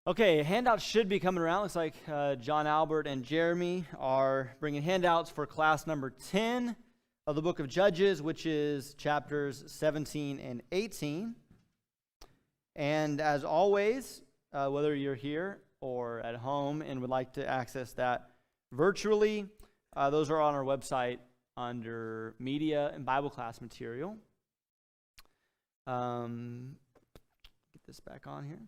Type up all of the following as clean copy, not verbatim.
Okay, handouts should be coming around. Looks like John Albert and Jeremy are bringing handouts for class number 10 of the book of Judges, which is chapters 17 and 18. And as always, whether you're here or at home and would like to access that virtually, those are on our website under Media and Bible Class Material. Get this back on here.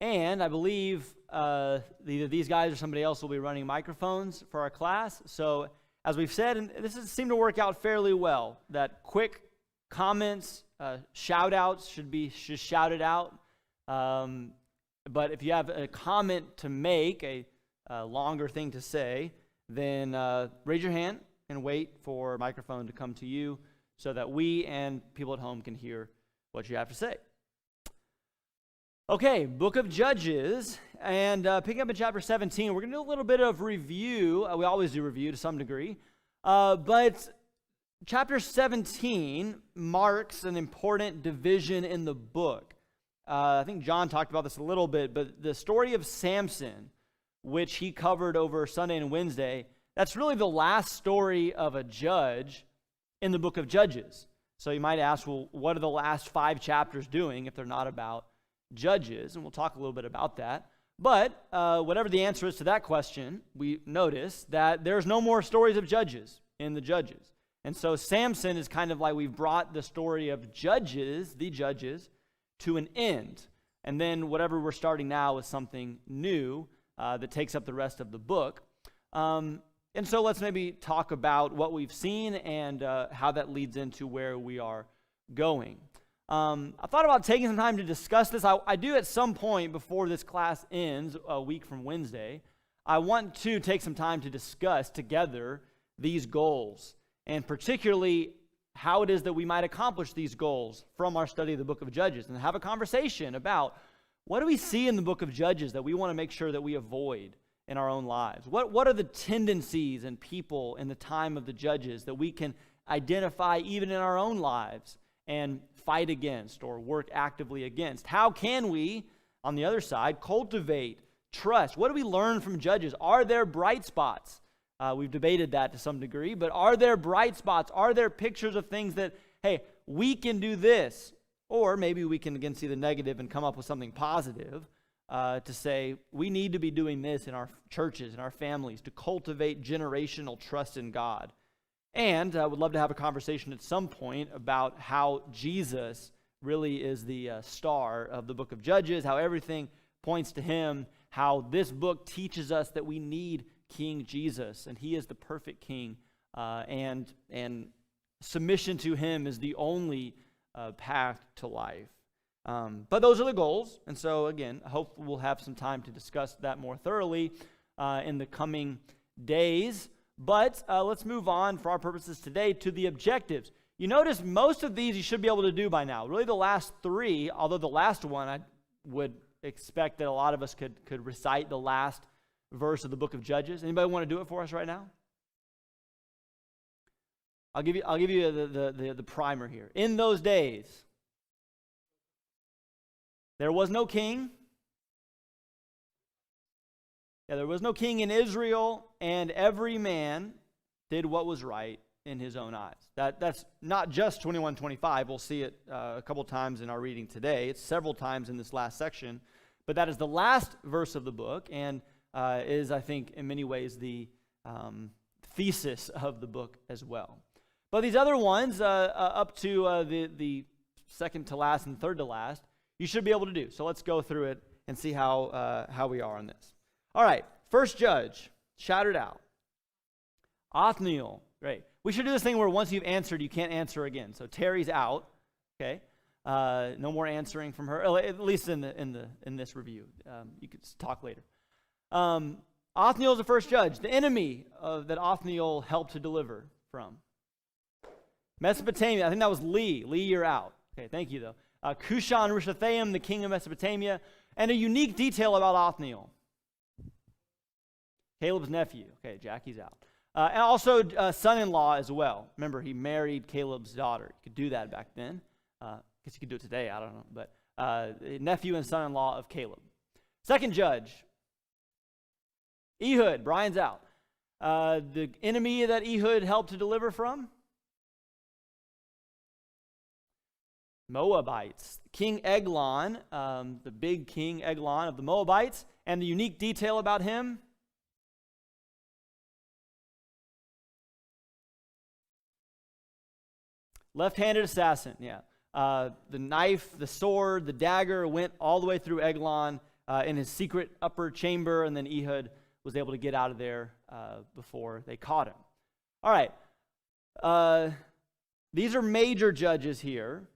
And I believe either these guys or somebody else will be running microphones for our class. So as we've said, and this has seemed to work out fairly well, that quick comments, shout-outs should be shouted out. But if you have a comment to make, a longer thing to say, then raise your hand and wait for a microphone to come to you so that we and people at home can hear what you have to say. Okay, book of Judges, and picking up in chapter 17, we're going to do a little bit of review. We always do review to some degree. But chapter 17 marks an important division in the book. I think John talked about this a little bit, but the story of Samson, which he covered over Sunday and Wednesday, that's really the last story of a judge in the book of Judges. So you might ask, well, what are the last 5 chapters doing if they're not about Judges? And we'll talk a little bit about that. But whatever the answer is to that question, we notice that there's no more stories of judges in the Judges. And so Samson is kind of like we've brought the story of Judges, the Judges, to an end. And then whatever we're starting now is something new that takes up the rest of the book. And so let's maybe talk about what we've seen and how that leads into where we are going. I thought about taking some time to discuss this. I do at some point before this class ends, a week from Wednesday, I want to take some time to discuss together these goals, and particularly how it is that we might accomplish these goals from our study of the book of Judges, and have a conversation about what do we see in the book of Judges that we want to make sure that we avoid in our own lives. What are the tendencies and people in the time of the Judges that we can identify even in our own lives and fight against or work actively against? How can we, on the other side, cultivate trust? What do we learn from Judges? Are there bright spots? We've debated that to some degree, but are there bright spots? Are there pictures of things that, hey, we can do this? Or maybe we can, again, see the negative and come up with something positive to say, we need to be doing this in our churches and our families to cultivate generational trust in God. And I would love to have a conversation at some point about how Jesus really is the star of the book of Judges, how everything points to him, how this book teaches us that we need King Jesus, and he is the perfect king, and submission to him is the only path to life. But those are the goals, and so again, I hope we'll have some time to discuss that more thoroughly in the coming days. But let's move on for our purposes today to the objectives. You notice most of these you should be able to do by now. Really the last 3, although the last one I would expect that a lot of us could recite the last verse of the book of Judges. Anybody want to do it for us right now? I'll give you the primer here. In those days, there was no king. Yeah, there was no king in Israel, and every man did what was right in his own eyes. That's not just 21:25. We'll see it a couple times in our reading today. It's several times in this last section. But that is the last verse of the book, and is, I think, in many ways the thesis of the book as well. But these other ones, up to the second to last and third to last, you should be able to do. So let's go through it and see how we are on this. All right, first judge, shout it out. Othniel, great. We should do this thing where once you've answered, you can't answer again. So Terry's out, okay? No more answering from her, at least in this review. You could talk later. Othniel is the first judge, the enemy that Othniel helped to deliver from. Mesopotamia, I think that was Lee. Lee, you're out. Okay, thank you, though. Cushan-Rishathaim, the king of Mesopotamia, and a unique detail about Othniel. Caleb's nephew. Okay, Jackie's out. And also son-in-law as well. Remember, he married Caleb's daughter. You could do that back then. I guess you could do it today, I don't know. But nephew and son-in-law of Caleb. Second judge, Ehud. Brian's out. The enemy that Ehud helped to deliver from? Moabites. King Eglon, the big king Eglon of the Moabites, and the unique detail about him? Left-handed assassin, yeah. The knife, the sword, the dagger went all the way through Eglon in his secret upper chamber, and then Ehud was able to get out of there before they caught him. All right. These are major judges here,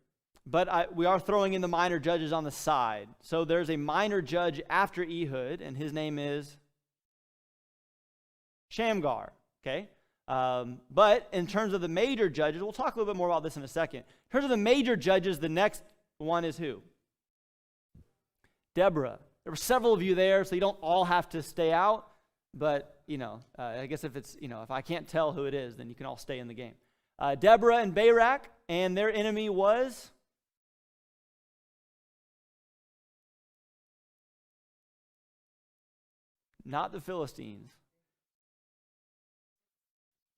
but we are throwing in the minor judges on the side. So there's a minor judge after Ehud, and his name is Shamgar, okay? But in terms of the major judges, we'll talk a little bit more about this in a second. In terms of the major judges, the next one is who? Deborah. There were several of you there, so you don't all have to stay out. But, I guess if it's, if I can't tell who it is, then you can all stay in the game. Deborah and Barak, and their enemy was? Not the Philistines.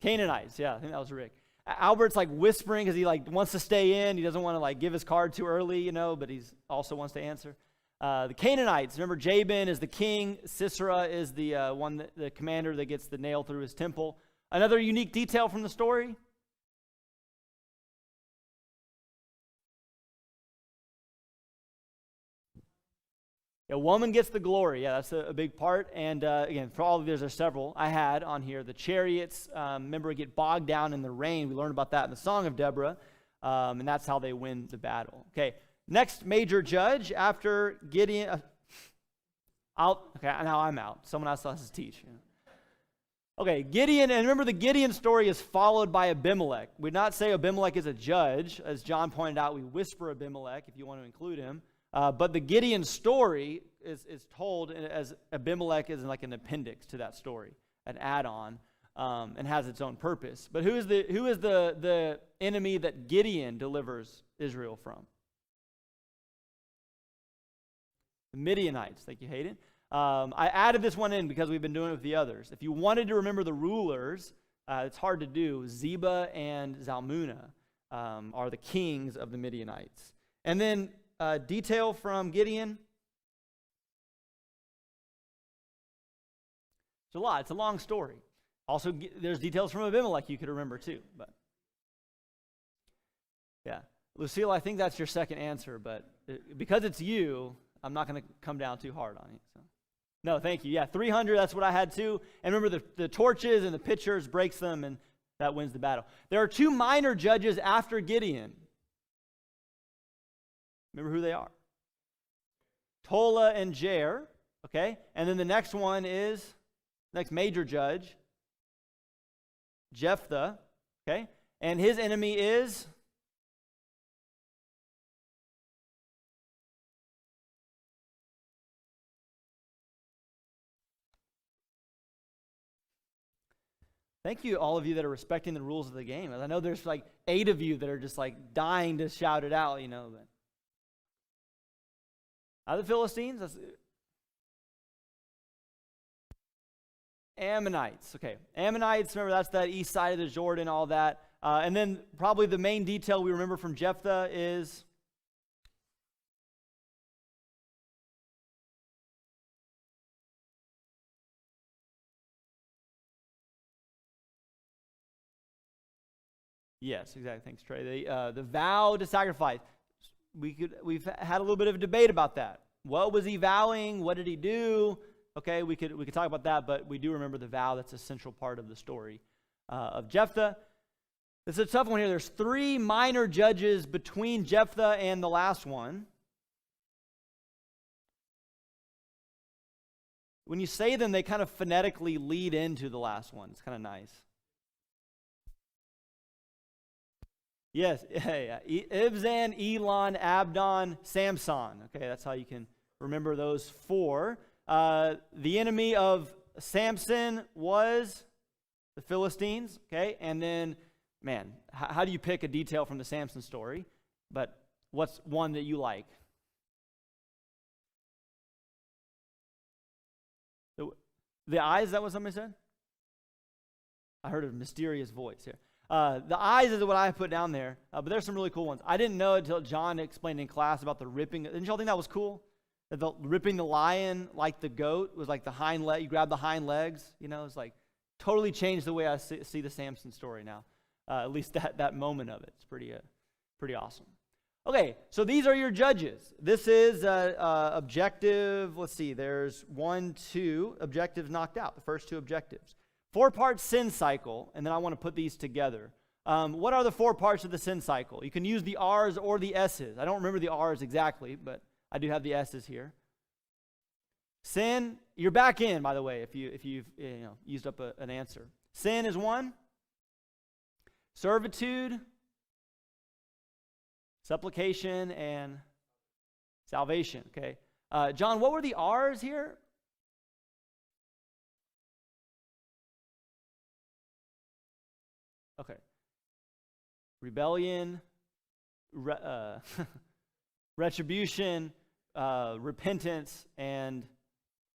Canaanites, yeah, I think that was Rick. Albert's whispering because he wants to stay in. He doesn't want to give his card too early, but he also wants to answer. The Canaanites, remember Jabin is the king. Sisera is the commander that gets the nail through his temple. Another unique detail from the story? A woman gets the glory. Yeah, that's a big part. And again, for all of these, there's several I had on here. The chariots, remember, get bogged down in the rain. We learned about that in the Song of Deborah. And that's how they win the battle. Okay, next major judge after Gideon. Now I'm out. Someone else has to teach. Okay, Gideon, and remember the Gideon story is followed by Abimelech. We not say Abimelech is a judge. As John pointed out, we whisper Abimelech if you want to include him. But the Gideon story is told as Abimelech is an appendix to that story, an add-on, and has its own purpose. But who is the enemy that Gideon delivers Israel from? The Midianites. Thank you, Hayden. I added this one in because we've been doing it with the others. If you wanted to remember the rulers, it's hard to do. Zebah and Zalmunna are the kings of the Midianites. And then detail from Gideon. It's a lot. It's a long story. Also, there's details from Abimelech you could remember too. But yeah, Lucille, I think that's your second answer. But because it's you, I'm not going to come down too hard on you. So. No, thank you. Yeah, 300. That's what I had too. And remember, the torches and the pitchers breaks them, and that wins the battle. There are two minor judges after Gideon. Remember who they are? Tola and Jair, okay? And then the next one is, next major judge, Jephthah, okay? And his enemy is? Thank you, all of you that are respecting the rules of the game. I know there's 8 of you that are just dying to shout it out, but. The Philistines? Ammonites. Okay, Ammonites, remember that's that east side of the Jordan, all that. And then probably the main detail we remember from Jephthah is yes, exactly. Thanks, Trey. The vow to sacrifice. We've had a little bit of a debate about that. What was he vowing? What did he do? Okay, we could talk about that, but we do remember the vow. That's a central part of the story of Jephthah. It's a tough one here. There's 3 minor judges between Jephthah and the last one. When you say them, they kind of phonetically lead into the last one. It's kind of nice. Yes, yeah. Ibzan, Elon, Abdon, Samson. Okay, that's how you can remember those 4. The enemy of Samson was the Philistines. Okay, and then, man, how do you pick a detail from the Samson story? But what's one that you like? The eyes, is that what somebody said? I heard a mysterious voice here. The eyes is what I put down there, but there's some really cool ones. I didn't know until John explained in class about the ripping. Didn't y'all think that was cool? That the ripping the lion like the goat was like the hind leg. You grab the hind legs, it's like totally changed the way I see the Samson story now. At least that moment of it. It's pretty awesome. Okay, so these are your judges. This is objective. Let's see, there's 1, 2 objectives knocked out, the first 2 objectives. 4-part sin cycle, and then I want to put these together. What are the 4 parts of the sin cycle? You can use the R's or the S's. I don't remember the R's exactly, but I do have the S's here. Sin, you're back in, by the way, if you've used up an answer. Sin is 1. Servitude, supplication, and salvation. Okay, John, what were the R's here? Okay, rebellion, retribution, repentance, and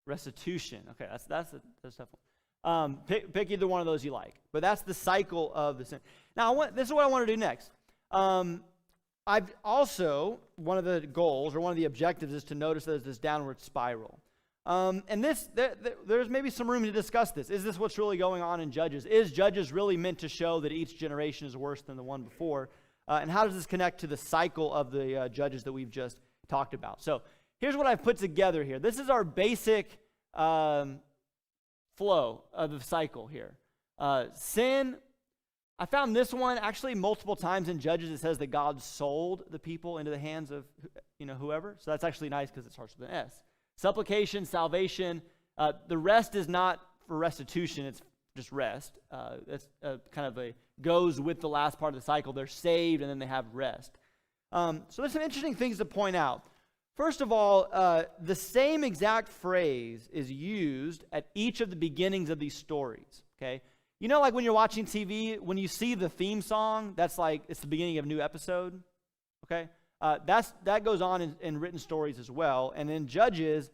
restitution. Okay, that's tough one. Pick either one of those you like, but that's the cycle of the sin. Now, this is what I want to do next. I've also, one of the goals or one of the objectives is to notice there's this downward spiral. And there's maybe some room to discuss this. Is this what's really going on in Judges? Is Judges really meant to show that each generation is worse than the one before? And how does this connect to the cycle of the Judges that we've just talked about? So here's what I've put together here. This is our basic flow of the cycle here. Sin. I found this one actually multiple times in Judges. It says that God sold the people into the hands of whoever. So that's actually nice because it starts with an S. Supplication, salvation. The rest is not for restitution. It's just rest. That's kind of goes with the last part of the cycle. They're saved and then they have rest. So there's some interesting things to point out. First of all, the same exact phrase is used at each of the beginnings of these stories. Okay. Like when you're watching TV, when you see the theme song, that's like it's the beginning of a new episode. Okay, that goes on in written stories as well. And in Judges,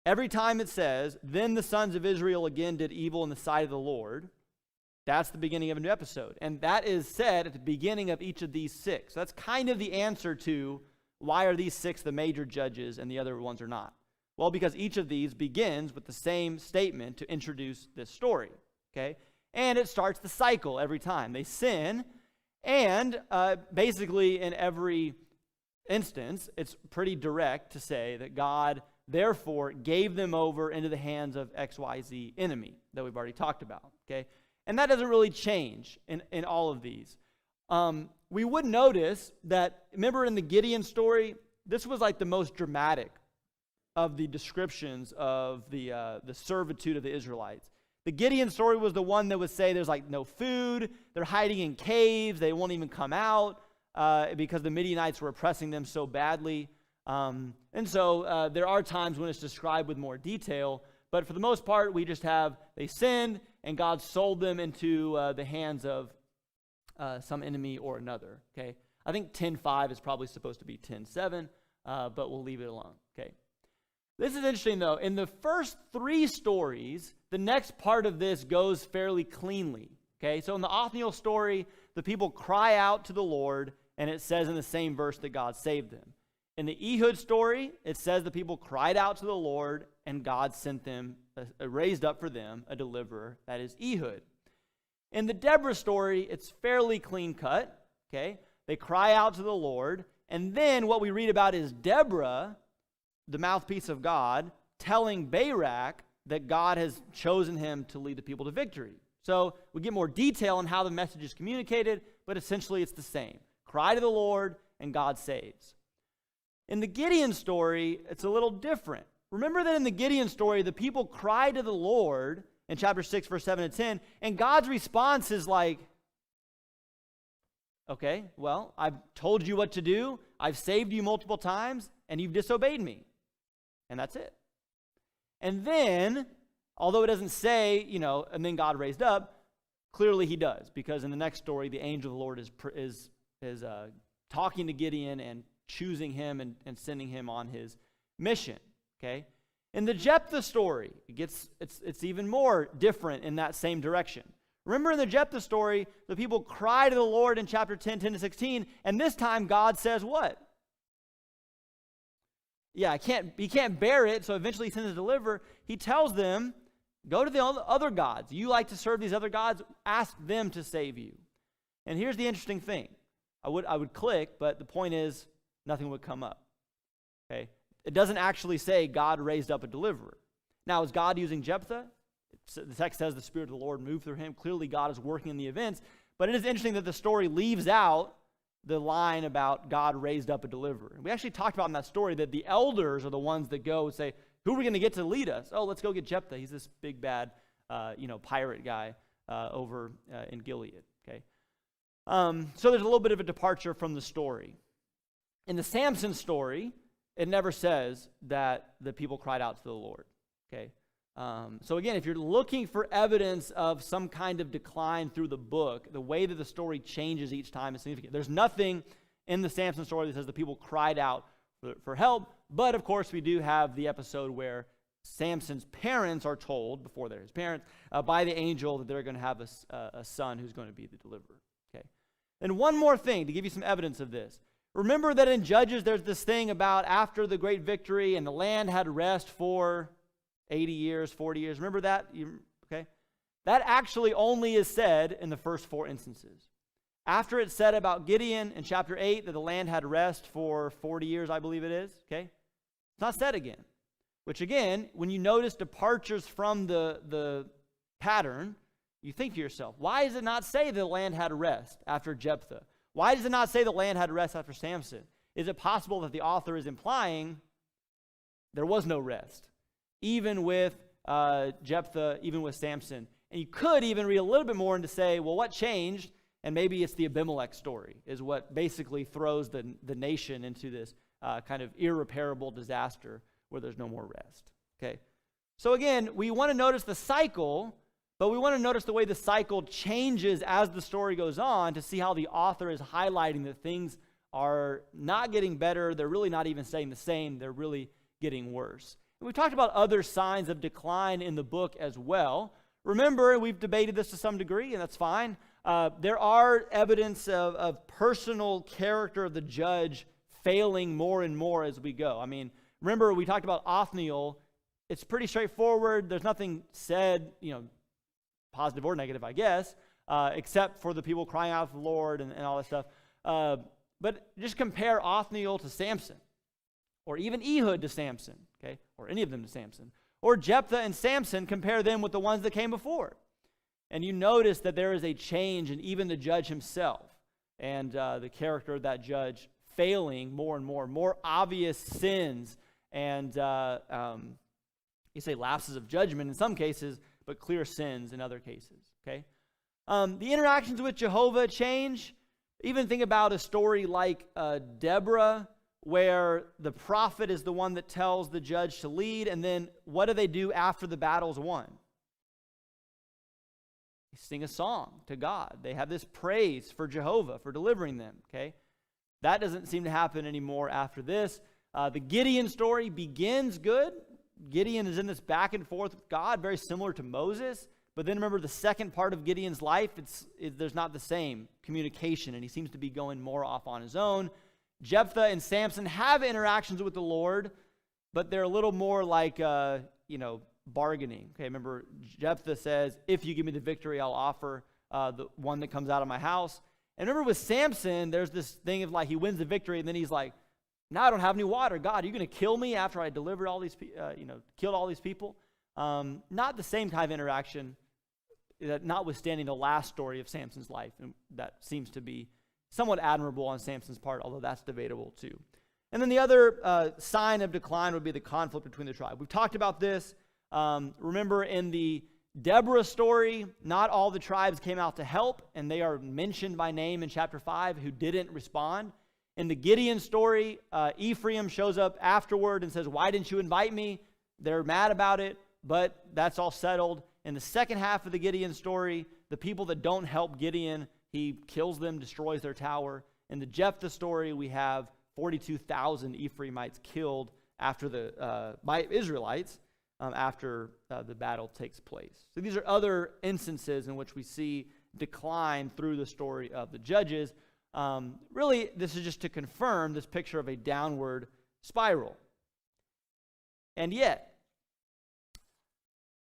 every time it says, "Then the sons of Israel again did evil in the sight of the Lord," that's the beginning of a new episode, and that is said at the beginning of each of these 6. So that's kind of the answer to why are these 6 the major judges and the other ones are not. Well, because each of these begins with the same statement to introduce this story. Okay. And it starts the cycle every time. They sin, and basically in every instance, it's pretty direct to say that God, therefore, gave them over into the hands of XYZ enemy that we've already talked about, okay? And that doesn't really change in all of these. We would notice that, remember in the Gideon story, this was like the most dramatic of the descriptions of the servitude of the Israelites. The Gideon story was the one that would say there's like no food, they're hiding in caves, they won't even come out because the Midianites were oppressing them so badly. And so there are times when it's described with more detail, but for the most part, we just have they sinned and God sold them into the hands of some enemy or another. Okay, I think 10:5 is probably supposed to be 10:7, but we'll leave it alone. Okay. This is interesting, though. In the first 3 stories, the next part of this goes fairly cleanly. Okay, so in the Othniel story, the people cry out to the Lord, and it says in the same verse that God saved them. In the Ehud story, it says the people cried out to the Lord, and God sent them, raised up for them, a deliverer, that is Ehud. In the Deborah story, it's fairly clean cut. Okay, they cry out to the Lord, and then what we read about is Deborah, the mouthpiece of God, telling Barak that God has chosen him to lead the people to victory. So we get more detail on how the message is communicated, but essentially it's the same. Cry to the Lord, and God saves. In the Gideon story, it's a little different. Remember that in the Gideon story, the people cry to the Lord in chapter 6, verse 7 and 10, and God's response is like, okay, well, I've told you what to do, I've saved you multiple times, and you've disobeyed me. And that's it. And then, although it doesn't say, and then God raised up, clearly he does, because in the next story, the angel of the Lord is talking to Gideon and choosing him and sending him on his mission. Okay, In the Jephthah story, it's even more different in that same direction. Remember in the Jephthah story, the people cry to the Lord in chapter 10 to 16, and this time God says what? Yeah, he can't bear it, so eventually he sends a deliverer. He tells them, go to the other gods. You like to serve these other gods, ask them to save you. And here's the interesting thing. I would click, but the point is nothing would come up. Okay? It doesn't actually say God raised up a deliverer. Now, is God using Jephthah? The text says the Spirit of the Lord moved through him. Clearly, God is working in the events. But it is interesting that the story leaves out the line about God raised up a deliverer. We actually talked about in that story that the elders are the ones that go and say, who are we going to get to lead us? Oh, let's go get Jephthah. He's this big, bad, pirate guy over in Gilead. Okay, so there's a little bit of a departure from the story. In the Samson story, it never says that the people cried out to the Lord. Okay, so again, if you're looking for evidence of some kind of decline through the book, the way that the story changes each time is significant. There's nothing in the Samson story that says the people cried out for help, but of course we do have the episode where Samson's parents are told, before they're his parents, by the angel that they're going to have a son who's going to be the deliverer. Okay, and one more thing to give you some evidence of this. Remember that in Judges there's this thing about after the great victory and the land had rest for 80 years, 40 years. Remember that? Okay, that actually only is said in the first 4 instances. After it's said about Gideon in chapter 8 that the land had rest for 40 years, I believe it is, okay? It's not said again. Which again, when you notice departures from the pattern, you think to yourself, why does it not say the land had rest after Jephthah? Why does it not say the land had rest after Samson? Is it possible that the author is implying there was no rest, even with Jephthah, even with Samson? And you could even read a little bit more and to say, well, what changed? And maybe it's the Abimelech story is what basically throws the nation into this kind of irreparable disaster where there's no more rest. Okay, so again, we want to notice the cycle, but we want to notice the way the cycle changes as the story goes on to see how the author is highlighting that things are not getting better. They're really not even staying the same. They're really getting worse. And we talked about other signs of decline in the book as well. Remember, we've debated this to some degree, and that's fine. There are evidence of personal character of the judge failing more and more as we go. I mean, remember we talked about Othniel. It's pretty straightforward. There's nothing said, positive or negative, I guess, except for the people crying out to the Lord and all that stuff. But just compare Othniel to Samson, or even Ehud to Samson, okay, or any of them to Samson. Or Jephthah and Samson, compare them with the ones that came before. And you notice that there is a change in even the judge himself and the character of that judge failing more and more obvious sins and you say lapses of judgment in some cases, but clear sins in other cases, okay? The interactions with Jehovah change. Even think about a story like Deborah, where the prophet is the one that tells the judge to lead, and then what do they do after the battle's won? They sing a song to God. They have this praise for Jehovah for delivering them, okay? That doesn't seem to happen anymore after this. The Gideon story begins good. Gideon is in this back and forth with God, very similar to Moses. But then remember the second part of Gideon's life, there's not the same communication, and he seems to be going more off on his own. Jephthah and Samson have interactions with the Lord, but they're a little more like, bargaining. Okay, remember Jephthah says, if you give me the victory, I'll offer the one that comes out of my house. And remember with Samson, there's this thing of like he wins the victory, and then he's like, now I don't have any water. God, are you going to kill me after I delivered all these, killed all these people? Not the same kind of interaction, notwithstanding the last story of Samson's life, and that seems to be somewhat admirable on Samson's part, although that's debatable too. And then the other sign of decline would be the conflict between the tribes. We've talked about this. Remember in the Deborah story, not all the tribes came out to help, and they are mentioned by name in chapter 5 who didn't respond. In the Gideon story, Ephraim shows up afterward and says, why didn't you invite me? They're mad about it, but that's all settled. In the second half of the Gideon story, the people that don't help Gideon, he kills them, destroys their tower. In the Jephthah story, we have 42,000 Ephraimites killed by Israelites after the battle takes place. So these are other instances in which we see decline through the story of the Judges. Really, this is just to confirm this picture of a downward spiral. And yet,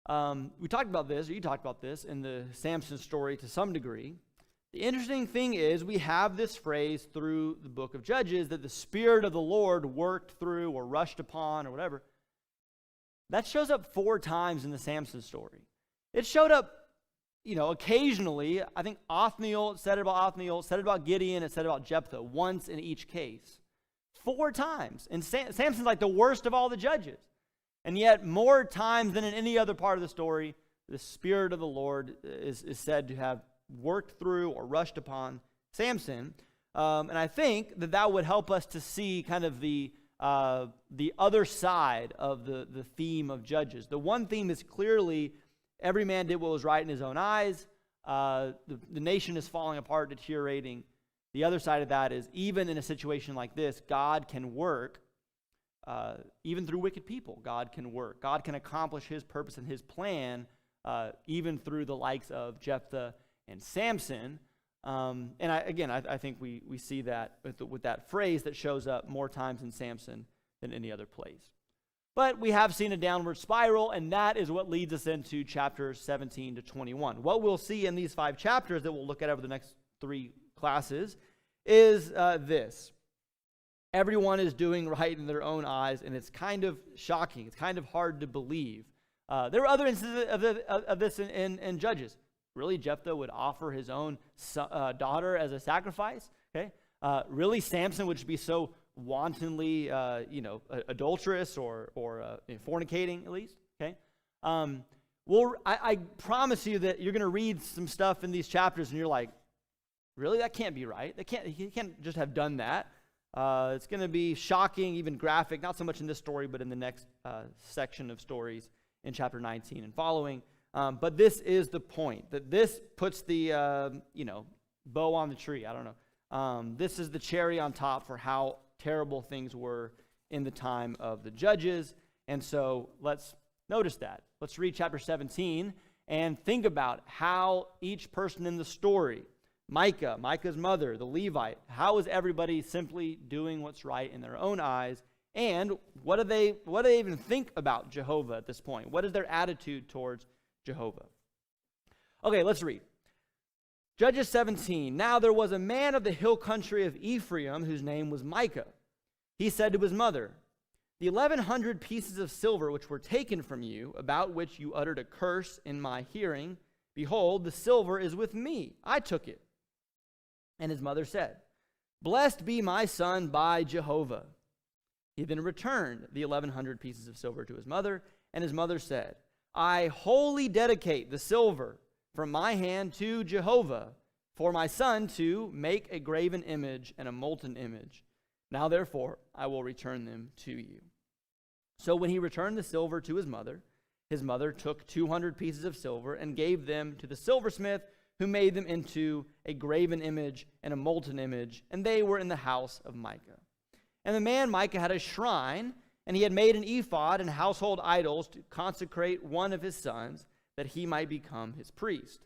we talked about this, or you talked about this in the Samson story to some degree. The interesting thing is we have this phrase through the book of Judges that the Spirit of the Lord worked through or rushed upon or whatever. That shows up 4 times in the Samson story. It showed up, occasionally. I think Othniel, it said it about Othniel, it said it about Gideon, it said it about Jephthah, once in each case. 4 times. And Samson's like the worst of all the judges. And yet, more times than in any other part of the story, the Spirit of the Lord is said to have worked through or rushed upon Samson. And I think that would help us to see kind of the other side of the theme of Judges. The one theme is clearly every man did what was right in his own eyes. The nation is falling apart, deteriorating. The other side of that is even in a situation like this, God can work. Even through wicked people, God can work. God can accomplish his purpose and his plan even through the likes of Jephthah and Samson. And I think we see that with that phrase that shows up more times in Samson than any other place. But we have seen a downward spiral, and that is what leads us into chapters 17 to 21. What we'll see in these 5 chapters that we'll look at over the next 3 classes is this. Everyone is doing right in their own eyes, and it's kind of shocking. It's kind of hard to believe. There were other instances of this in Judges. Really, Jephthah would offer his own daughter as a sacrifice. Okay, really, Samson would be so wantonly, adulterous or fornicating at least. Okay, I promise you that you're going to read some stuff in these chapters, and you're like, really, that can't be right. He can't just have done that. It's going to be shocking, even graphic, not so much in this story, but in the next section of stories in chapter 19 and following. But this is the point, that this puts the, bow on the tree. I don't know. This is the cherry on top for how terrible things were in the time of the Judges. And so let's notice that. Let's read chapter 17 and think about how each person in the story, Micah's mother, the Levite, how is everybody simply doing what's right in their own eyes? And what do they even think about Jehovah at this point? What is their attitude towards Jehovah? Okay, let's read. Judges 17. Now there was a man of the hill country of Ephraim whose name was Micah. He said to his mother, "The 1,100 pieces of silver which were taken from you, about which you uttered a curse in my hearing, behold, the silver is with me. I took it." And his mother said, "Blessed be my son by Jehovah." He then returned the 1,100 pieces of silver to his mother, and his mother said, "I wholly dedicate the silver from my hand to Jehovah, for my son to make a graven image and a molten image. Now therefore I will return them to you." So when he returned the silver to his mother took 200 pieces of silver and gave them to the silversmith, who made them into a graven image and a molten image, and they were in the house of Micah. And the man Micah had a shrine, and he had made an ephod and household idols to consecrate one of his sons, that he might become his priest.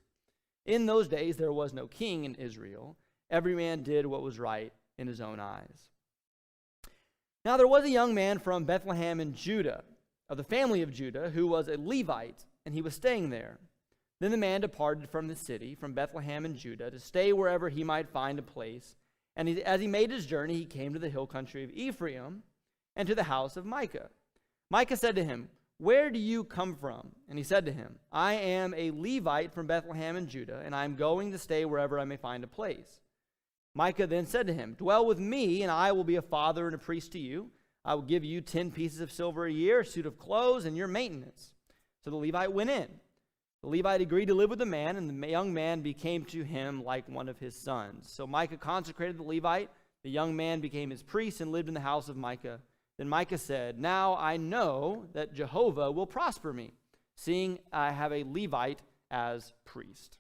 In those days there was no king in Israel. Every man did what was right in his own eyes. Now there was a young man from Bethlehem in Judah, of the family of Judah, who was a Levite, and he was staying there. Then the man departed from the city, from Bethlehem in Judah, to stay wherever he might find a place. And as he made his journey, he came to the hill country of Ephraim and to the house of Micah. Micah said to him, "Where do you come from?" And he said to him, "I am a Levite from Bethlehem in Judah, and I am going to stay wherever I may find a place." Micah then said to him, "Dwell with me, and I will be a father and a priest to you. I will give you 10 pieces of silver a year, a suit of clothes, and your maintenance." So the Levite went in. The Levite agreed to live with the man, and the young man became to him like one of his sons. So Micah consecrated the Levite. The young man became his priest and lived in the house of Micah. Then Micah said, "Now I know that Jehovah will prosper me, seeing I have a Levite as priest."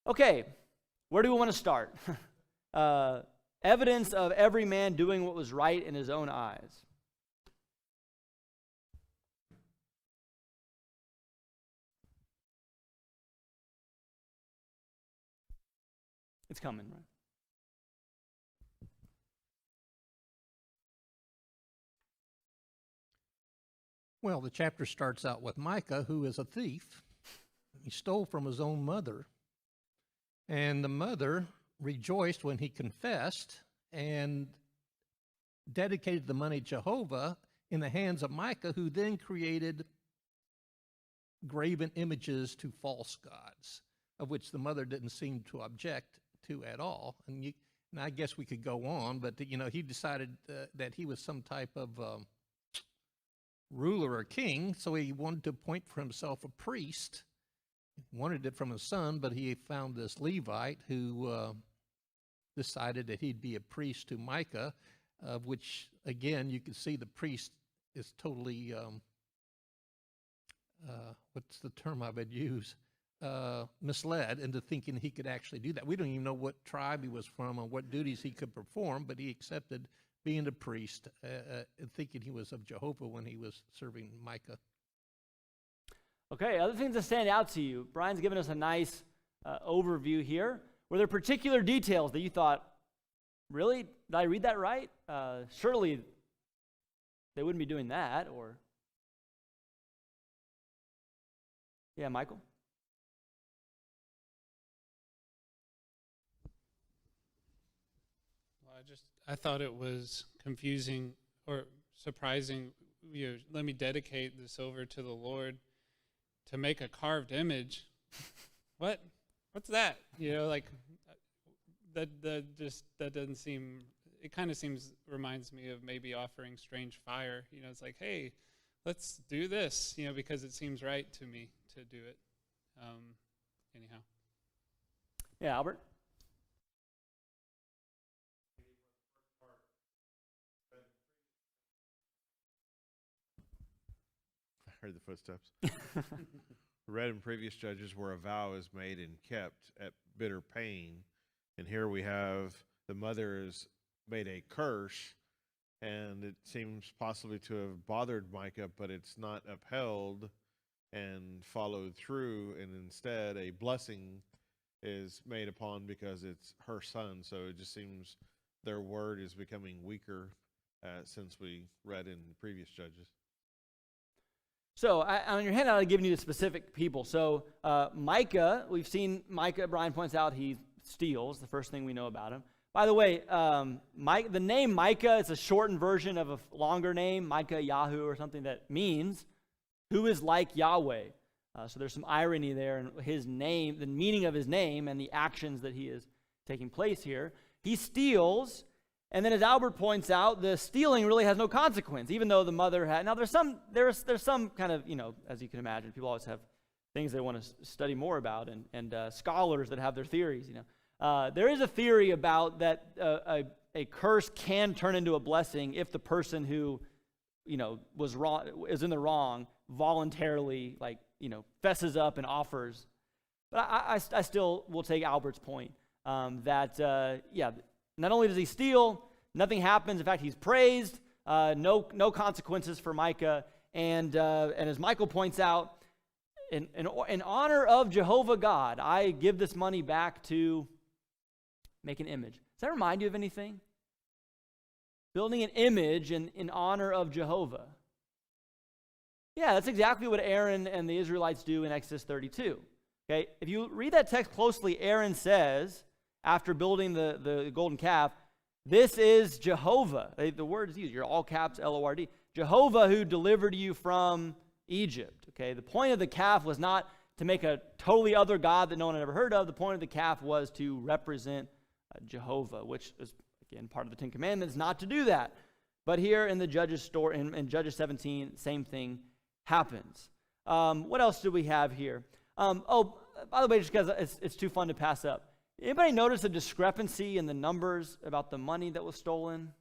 Okay, where do we want to start? Evidence of every man doing what was right in his own eyes. It's coming, right? Well, the chapter starts out with Micah, who is a thief. He stole from his own mother. And the mother rejoiced when he confessed and dedicated the money to Jehovah in the hands of Micah, who then created graven images to false gods, of which the mother didn't seem to object to at all. And I guess we could go on, but he decided that he was some type of ruler or king, so he wanted to appoint for himself a priest. He wanted it from his son, but he found this Levite who decided that he'd be a priest to Micah, of which, again, you can see the priest is totally, what's the term I would use, misled into thinking he could actually do that. We don't even know what tribe he was from or what duties he could perform, but he accepted being a priest, thinking he was of Jehovah when he was serving Micah. Okay, other things that stand out to you. Brian's given us a nice overview here. Were there particular details that you thought, really? Did I read that right? Surely they wouldn't be doing that, or... Yeah, Michael? I thought it was confusing or surprising. Let me dedicate the silver to the Lord to make a carved image. What? What's that? That doesn't seem. It kind of reminds me of maybe offering strange fire. It's like, hey, let's do this. Because it seems right to me to do it. Anyhow. Yeah, Albert? Heard the footsteps. Read in previous Judges where a vow is made and kept at bitter pain, and here we have the mother has made a curse, and it seems possibly to have bothered Micah, but it's not upheld and followed through, and instead a blessing is made upon because it's her son. So it just seems their word is becoming weaker since we read in the previous Judges. So on your handout, I've given you the specific people. So Micah, we've seen Micah, Brian points out he steals, the first thing we know about him. By the way, the name Micah is a shortened version of a longer name, Micah Yahu or something, that means who is like Yahweh. So there's some irony there in his name, the meaning of his name and the actions that he is taking place here. He steals. And then, as Albert points out, the stealing really has no consequence, even though the mother had. Now, there's some kind of, as you can imagine, people always have things they want to study more about, and scholars that have their theories. There is a theory about that a curse can turn into a blessing if the person who, was wrong, is in the wrong, voluntarily, fesses up and offers. But I still will take Albert's point that not only does he steal, nothing happens. In fact, he's praised. No consequences for Micah. And as Michael points out, in honor of Jehovah God, I give this money back to make an image. Does that remind you of anything? Building an image in honor of Jehovah. Yeah, that's exactly what Aaron and the Israelites do in Exodus 32. Okay, if you read that text closely, Aaron says, after building the golden calf, this is Jehovah. The word is used. You're all caps, L-O-R-D. Jehovah who delivered you from Egypt. Okay, the point of the calf was not to make a totally other god that no one had ever heard of. The point of the calf was to represent Jehovah, which is, again, part of the Ten Commandments, not to do that. But here in the Judges story, in Judges 17, same thing happens. What else do we have here? By the way, just because it's too fun to pass up. Anybody notice a discrepancy in the numbers about the money that was stolen?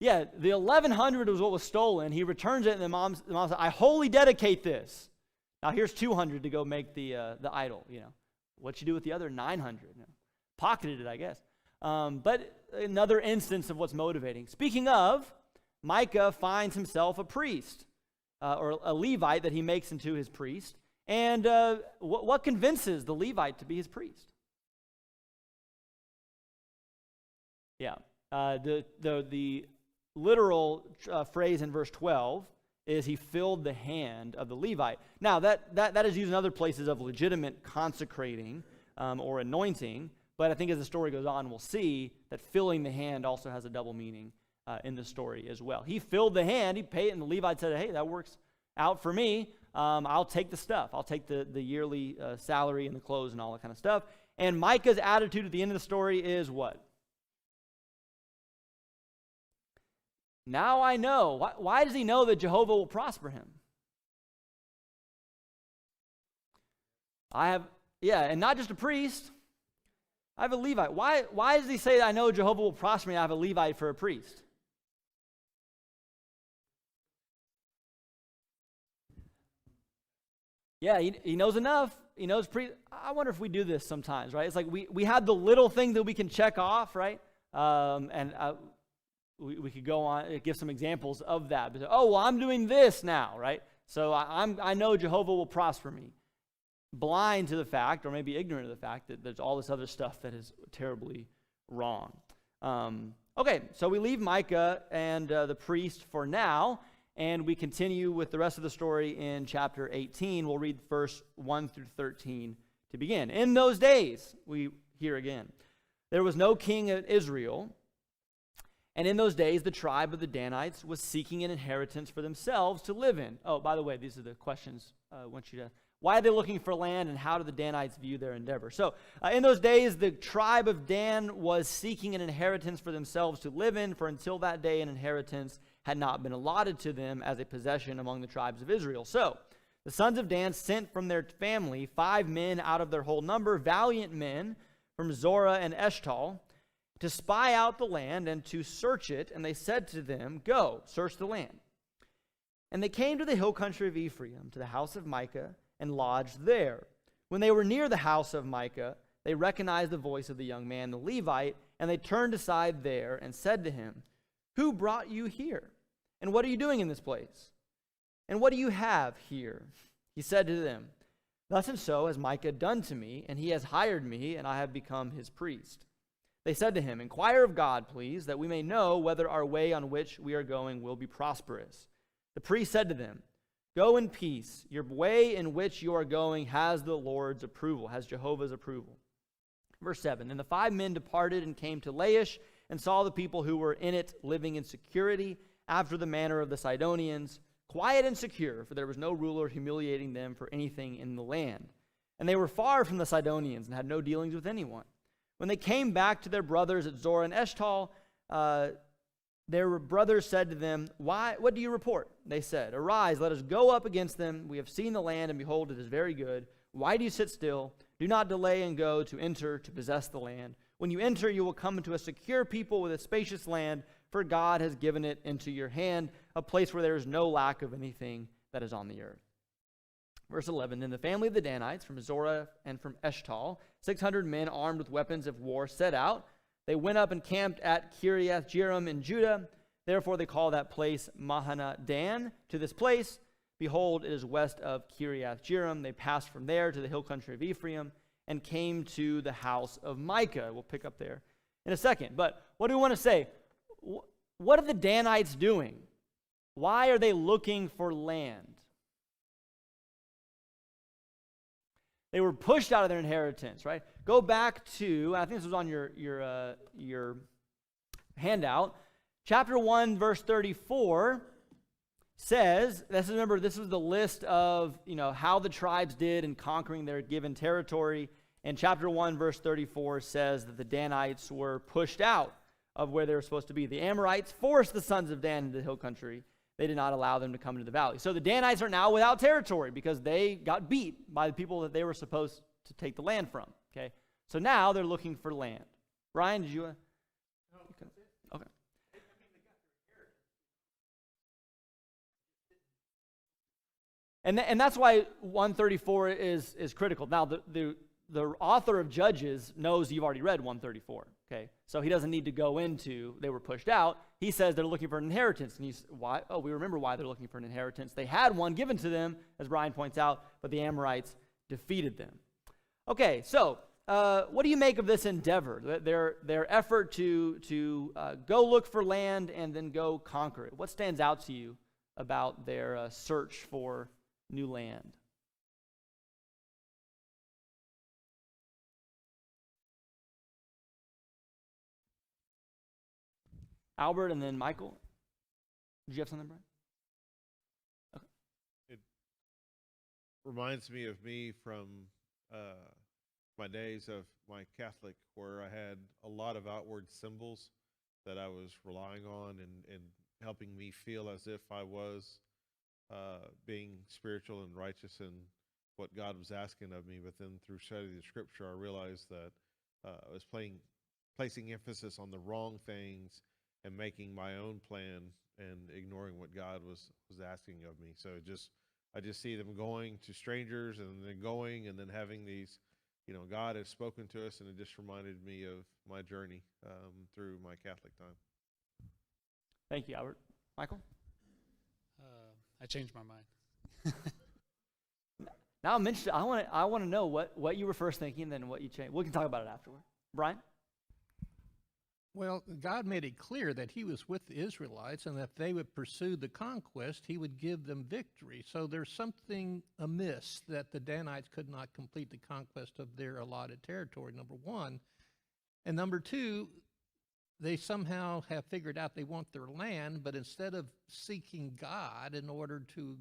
Yeah, the 1,100 was what was stolen. He returns it, and the mom said, I wholly dedicate this. Now here's 200 to go make the idol. What'd you do with the other 900? Pocketed it, I guess. But another instance of what's motivating. Speaking of, Micah finds himself a priest, or a Levite that he makes into his priest. And what convinces the Levite to be his priest? Yeah. The literal phrase in verse 12 is he filled the hand of the Levite. Now, that is used in other places of legitimate consecrating or anointing, but I think as the story goes on, we'll see that filling the hand also has a double meaning in the story as well. He filled the hand, he paid it, and the Levite said, hey, that works out for me. I'll take the stuff. I'll take the yearly salary and the clothes and all that kind of stuff. And Micah's attitude at the end of the story is what? Now I know. Why does he know that Jehovah will prosper him? And not just a priest. I have a Levite. Why does he say that I know Jehovah will prosper me? I have a Levite for a priest. Yeah, he knows enough. He knows I wonder if we do this sometimes, right? It's like we have the little thing that we can check off, right? We could go on, give some examples of that. But, I'm doing this now, right? So I know Jehovah will prosper me. Blind to the fact, or maybe ignorant of the fact, that there's all this other stuff that is terribly wrong. Okay, so we leave Micah and the priest for now, and we continue with the rest of the story in chapter 18. We'll read verse 1 through 13 to begin. In those days, we hear again, there was no king of Israel, and in those days the tribe of the Danites was seeking an inheritance for themselves to live in. Oh, by the way, these are the questions I want you to... Why are they looking for land, and how do the Danites view their endeavor? So, in those days, the tribe of Dan was seeking an inheritance for themselves to live in, for until that day an inheritance had not been allotted to them as a possession among the tribes of Israel. So, the sons of Dan sent from their family 5 men out of their whole number, valiant men from Zorah and Eshtaol, to spy out the land and to search it. And they said to them, go, search the land. And they came to the hill country of Ephraim, to the house of Micah, and lodged there. When they were near the house of Micah, they recognized the voice of the young man, the Levite, and they turned aside there and said to him, who brought you here? And what are you doing in this place? And what do you have here? He said to them, thus and so has Micah done to me, and he has hired me, and I have become his priest. They said to him, inquire of God, please, that we may know whether our way on which we are going will be prosperous. The priest said to them, go in peace. Your way in which you are going has the Lord's approval, has Jehovah's approval. Verse 7, and the 5 men departed and came to Laish and saw the people who were in it living in security after the manner of the Sidonians, quiet and secure, for there was no ruler humiliating them for anything in the land. And they were far from the Sidonians and had no dealings with anyone. When they came back to their brothers at Zorah and Eshtaol, their brothers said to them, what do you report? They said, arise, let us go up against them. We have seen the land, and behold, it is very good. Why do you sit still? Do not delay and go to enter to possess the land. When you enter, you will come into a secure people with a spacious land, for God has given it into your hand, a place where there is no lack of anything that is on the earth. Verse 11, then the family of the Danites from Zorah and from Eshtaol, 600 men armed with weapons of war, set out. They went up and camped at Kiriath Jearim in Judah. Therefore they call that place Mahana Dan. To this place, behold, it is west of Kiriath Jearim. They passed from there to the hill country of Ephraim and came to the house of Micah. We'll pick up there in a second. But what do we want to say? What are the Danites doing? Why are they looking for land? They were pushed out of their inheritance, right? Go back to, I think this was on your handout. Chapter 1, verse 34 says, this was the list of, how the tribes did in conquering their given territory. And chapter 1, verse 34 says that the Danites were pushed out of where they were supposed to be. The Amorites forced the sons of Dan into the hill country. They did not allow them to come into the valley. So the Danites are now without territory because they got beat by the people that they were supposed to take the land from. Okay, so now they're looking for land. Brian, did you? No, okay. And that's why 134 is critical. Now the author of Judges knows you've already read 134. Okay, so he doesn't need to go into they were pushed out. He says they're looking for an inheritance. And he's, why? Oh, we remember why they're looking for an inheritance. They had one given to them, as Brian points out, but the Amorites defeated them. Okay, so what do you make of this endeavor, their effort to go look for land and then go conquer it? What stands out to you about their search for new land? Albert and then Michael. Did you have something, Brian? Okay. It reminds me of me from my days of my Catholic, where I had a lot of outward symbols that I was relying on and helping me feel as if I was being spiritual and righteous in what God was asking of me. But then through studying the scripture, I realized that I was placing emphasis on the wrong things and making my own plan and ignoring what God was asking of me. So I just see them going to strangers and then going and then having these, God has spoken to us, and it just reminded me of my journey through my Catholic time. Thank you, Albert. Michael? I changed my mind. Now I'm interested. I want to know what you were first thinking, then what you changed. We can talk about it afterward. Brian? Well, God made it clear that he was with the Israelites, and that if they would pursue the conquest, he would give them victory. So there's something amiss that the Danites could not complete the conquest of their allotted territory, number one. And number two, they somehow have figured out they want their land, but instead of seeking God in order to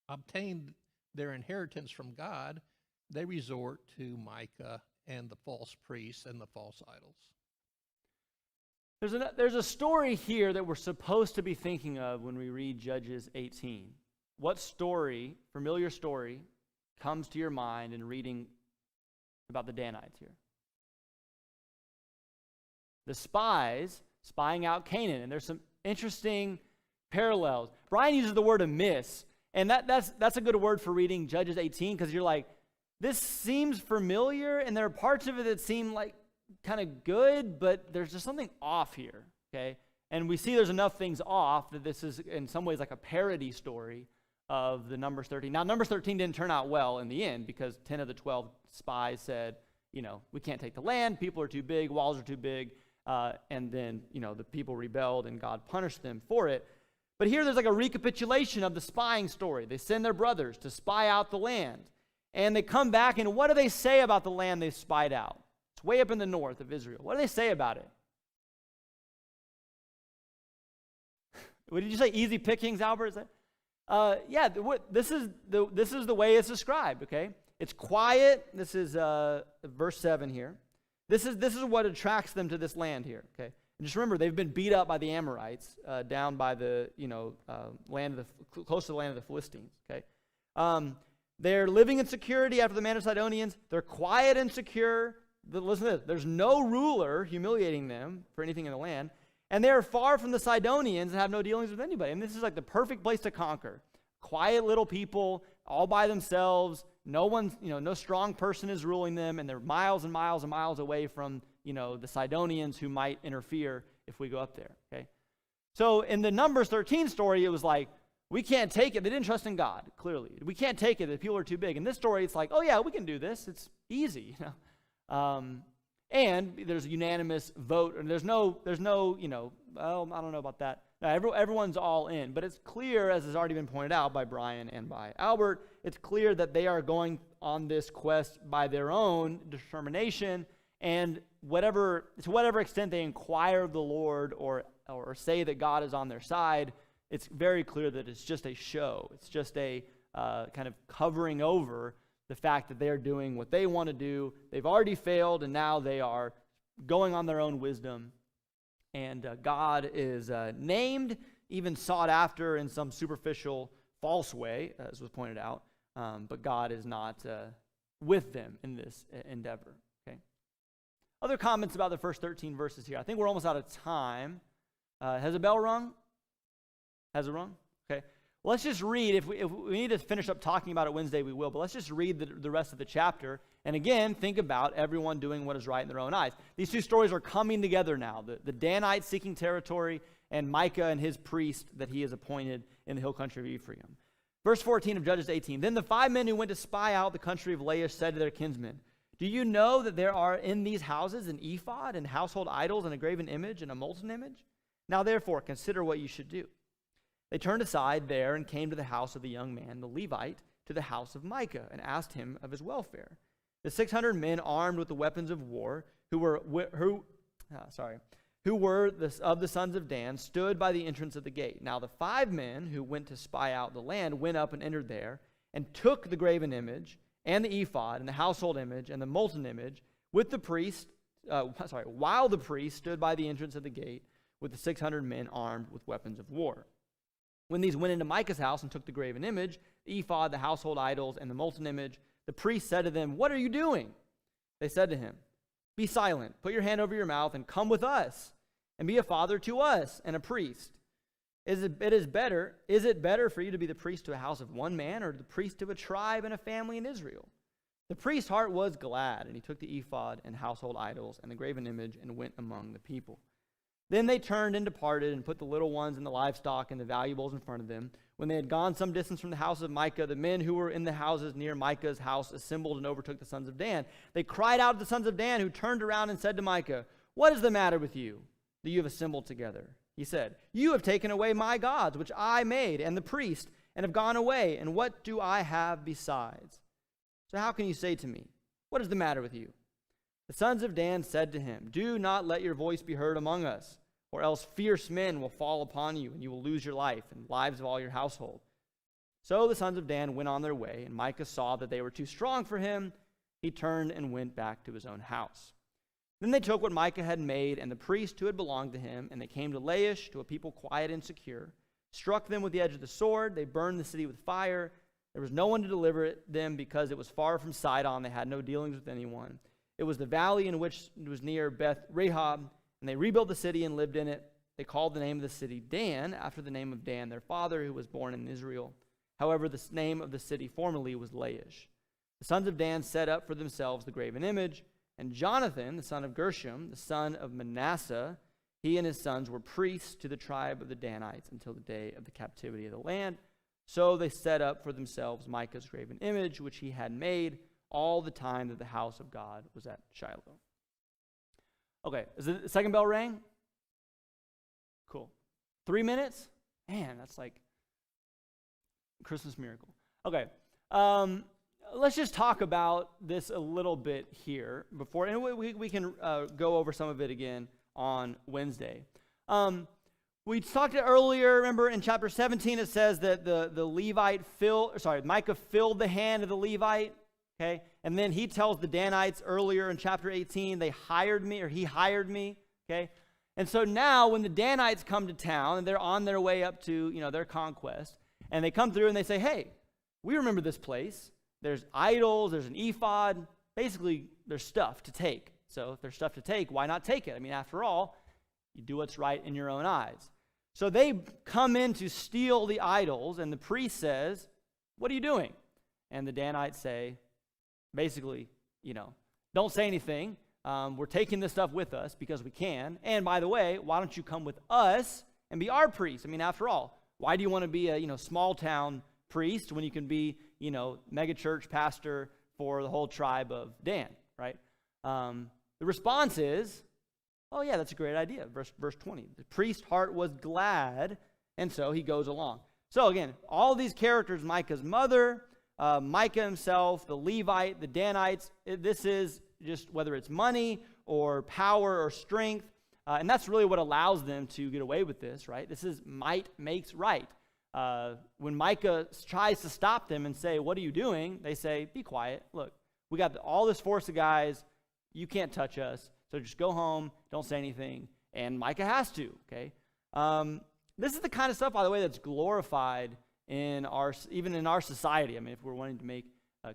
obtain their inheritance from God, they resort to Micah and the false priests and the false idols. There's a story here that we're supposed to be thinking of when we read Judges 18. What story, familiar story, comes to your mind in reading about the Danites here? The spies spying out Canaan, and there's some interesting parallels. Brian uses the word amiss, and that's a good word for reading Judges 18, because you're like, this seems familiar, and there are parts of it that seem like kind of good, but there's just something off here, okay? And we see there's enough things off that this is in some ways like a parody story of the Numbers 13. Now, Numbers 13 didn't turn out well in the end, because 10 of the 12 spies said, we can't take the land, people are too big, walls are too big, and then, the people rebelled and God punished them for it. But here there's like a recapitulation of the spying story. They send their brothers to spy out the land. And they come back, and what do they say about the land they spied out? It's way up in the north of Israel. What do they say about it? What did you say? Easy pickings, Albert? Is that? Yeah. This is the way it's described. Okay, it's quiet. This is verse 7 here. This is what attracts them to this land here. Okay, and just remember they've been beat up by the Amorites down by the land of close to the land of the Philistines. Okay. They're living in security after the manner of Sidonians. They're quiet and secure. Listen to this. There's no ruler humiliating them for anything in the land. And they're far from the Sidonians and have no dealings with anybody. And this is like the perfect place to conquer. Quiet little people, all by themselves. No one, no strong person is ruling them. And they're miles and miles and miles away from, the Sidonians who might interfere if we go up there. Okay. So in the Numbers 13 story, it was like, we can't take it. They didn't trust in God, clearly. We can't take it. The people are too big. In this story, it's like, oh, yeah, we can do this. It's easy. And there's a unanimous vote. And there's no, well, I don't know about that. No, everyone's all in. But it's clear, as has already been pointed out by Brian and by Albert, it's clear that they are going on this quest by their own determination. And to whatever extent they inquire of the Lord or say that God is on their side, it's very clear that it's just a show. It's just a kind of covering over the fact that they're doing what they want to do. They've already failed, and now they are going on their own wisdom. And God is named, even sought after in some superficial, false way, as was pointed out. But God is not with them in this endeavor. Okay. Other comments about the first 13 verses here. I think we're almost out of time. Has a bell rung? Has it rung? Okay. Let's just read. If we need to finish up talking about it Wednesday, we will. But let's just read the rest of the chapter. And again, think about everyone doing what is right in their own eyes. These two stories are coming together now. The Danites seeking territory and Micah and his priest that he has appointed in the hill country of Ephraim. Verse 14 of Judges 18. Then the 5 men who went to spy out the country of Laish said to their kinsmen, do you know that there are in these houses an ephod and household idols and a graven image and a molten image? Now therefore consider what you should do. They turned aside there and came to the house of the young man, the Levite, to the house of Micah, and asked him of his welfare. The 600 men armed with the weapons of war, who were of the sons of Dan, stood by the entrance of the gate. Now the 5 men who went to spy out the land went up and entered there, and took the graven image, and the ephod, and the household image, and the molten image, with the priest, while the priest stood by the entrance of the gate, with the 600 men armed with weapons of war. When these went into Micah's house and took the graven image, the ephod, the household idols, and the molten image, the priest said to them, what are you doing? They said to him, be silent, put your hand over your mouth, and come with us, and be a father to us and a priest. Is it better for you to be the priest to a house of one man, or the priest to a tribe and a family in Israel? The priest's heart was glad, and he took the ephod and household idols and the graven image and went among the people. Then they turned and departed and put the little ones and the livestock and the valuables in front of them. When they had gone some distance from the house of Micah, the men who were in the houses near Micah's house assembled and overtook the sons of Dan. They cried out to the sons of Dan, who turned around and said to Micah, what is the matter with you, that you have assembled together? He said, you have taken away my gods, which I made, and the priest, and have gone away, and what do I have besides? So how can you say to me, what is the matter with you? The sons of Dan said to him, do not let your voice be heard among us, or else fierce men will fall upon you, and you will lose your life and lives of all your household. So the sons of Dan went on their way, and Micah saw that they were too strong for him. He turned and went back to his own house. Then they took what Micah had made, and the priest who had belonged to him, and they came to Laish, to a people quiet and secure, struck them with the edge of the sword. They burned the city with fire. There was no one to deliver them, because it was far from Sidon. They had no dealings with anyone. It was the valley in which it was near Beth Rehob, and they rebuilt the city and lived in it. They called the name of the city Dan, after the name of Dan, their father, who was born in Israel. However, the name of the city formerly was Laish. The sons of Dan set up for themselves the graven image, and Jonathan, the son of Gershom, the son of Manasseh, he and his sons were priests to the tribe of the Danites until the day of the captivity of the land. So they set up for themselves Micah's graven image, which he had made all the time that the house of God was at Shiloh. Okay, is the second bell rang? Cool. 3 minutes? Man, that's like Christmas miracle. Okay, let's just talk about this a little bit here before, and we can go over some of it again on Wednesday. We talked earlier, remember in chapter 17 it says that Micah filled the hand of the Levite, okay? And then he tells the Danites earlier in chapter 18, he hired me, okay? And so now when the Danites come to town and they're on their way up to, their conquest, and they come through and they say, hey, we remember this place. There's idols, there's an ephod. Basically, there's stuff to take. So if there's stuff to take, why not take it? I mean, after all, you do what's right in your own eyes. So they come in to steal the idols, and the priest says, what are you doing? And the Danites say, basically, don't say anything. We're taking this stuff with us because we can. And by the way, why don't you come with us and be our priest? I mean, after all, why do you want to be a small town priest when you can be mega church pastor for the whole tribe of Dan, right? The response is, oh yeah, that's a great idea. Verse 20, the priest's heart was glad, and so he goes along. So again, all these characters, Micah's mother, Micah himself, the Levite, the Danites, this is just whether it's money or power or strength, and that's really what allows them to get away with this, right? This is might makes right. When Micah tries to stop them and say, what are you doing? They say, be quiet. Look, we got all this force of guys. You can't touch us. So just go home. Don't say anything. And Micah has to, okay? This is the kind of stuff, by the way, that's glorified even in our society. I mean, if we're wanting to make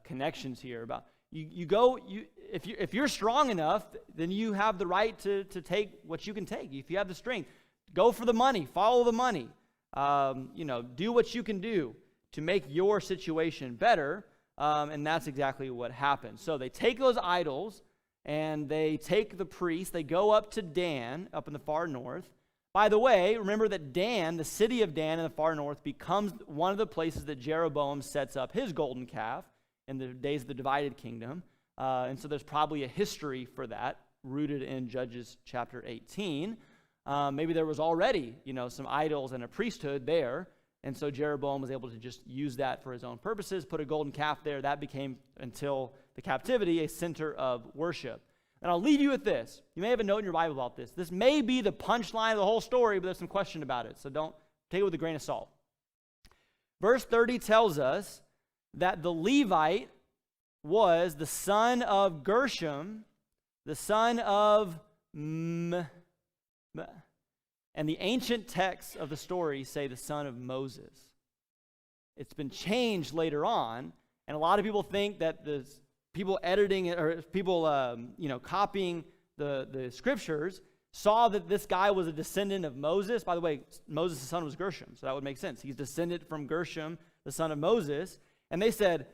connections here about, if you're strong enough, then you have the right to take what you can take. If you have the strength, go for the money. Follow the money. do what you can do to make your situation better. And that's exactly what happened. So they take those idols and they take the priests. They go up to Dan, up in the far north. By the way, remember that Dan, the city of Dan in the far north, becomes one of the places that Jeroboam sets up his golden calf in the days of the divided kingdom. And so there's probably a history for that rooted in Judges chapter 18. Maybe there was already, some idols and a priesthood there. And so Jeroboam was able to just use that for his own purposes, put a golden calf there. That became, until the captivity, a center of worship. And I'll leave you with this. You may have a note in your Bible about this. This may be the punchline of the whole story, but there's some question about it. So don't take it with a grain of salt. Verse 30 tells us that the Levite was the son of Gershom, the son of and the ancient texts of the story say the son of Moses. It's been changed later on, and a lot of people think that the people editing it, or people copying the scriptures, saw that this guy was a descendant of Moses. By the way, Moses' son was Gershom, so that would make sense. He's descended from Gershom, the son of Moses. And they said,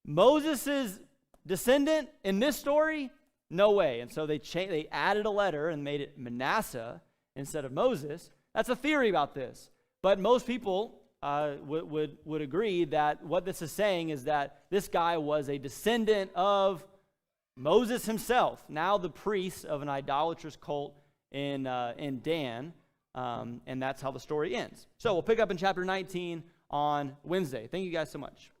Moses' descendant in this story? No way. And so they added a letter and made it Manasseh instead of Moses. That's a theory about this. But most people would agree that what this is saying is that this guy was a descendant of Moses himself, now the priest of an idolatrous cult in Dan, and that's how the story ends. So we'll pick up in chapter 19 on Wednesday. Thank you guys so much.